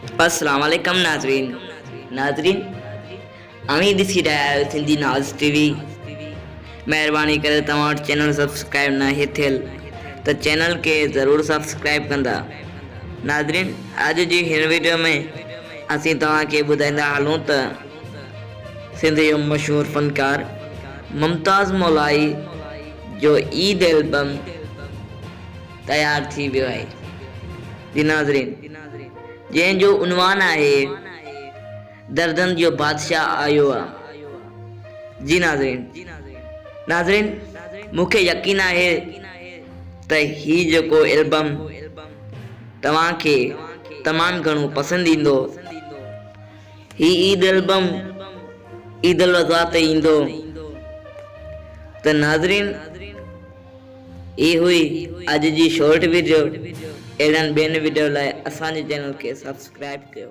अस्सलाम वालेकुम नाजरीन अमी दिसी रहा सिंधी नाज टीवी। मेहरबानी करे तमाम चैनल सब्सक्राइब ना ही थियल तो चैनल के ज़रूर सब्सक्राइब कंदा। नाजरीन आज जी हिन वीडियो में असी तव्हां के बुधाईंदा हलूं त सिंध जो मशहूर फनकार मुमताज़ मौलाई जो ईद एल्बम तैयार थी वियो है। जी नाजरीन जंहिंजो उनवान है दर्दन जो बादशाह आयो आ। जी नाजरीन मुझे यकीन है त ही जो एल्बम तव्हां के तमाम घणो पसंद इंदो। ही ईद एल्बम ईद उल अज़हा ते इंदो। त नाजरीन ये हुई आज जी शॉर्ट वीडियो। एडन बेन वीडियो लाए असांजे चैनल के सब्सक्राइब कयो।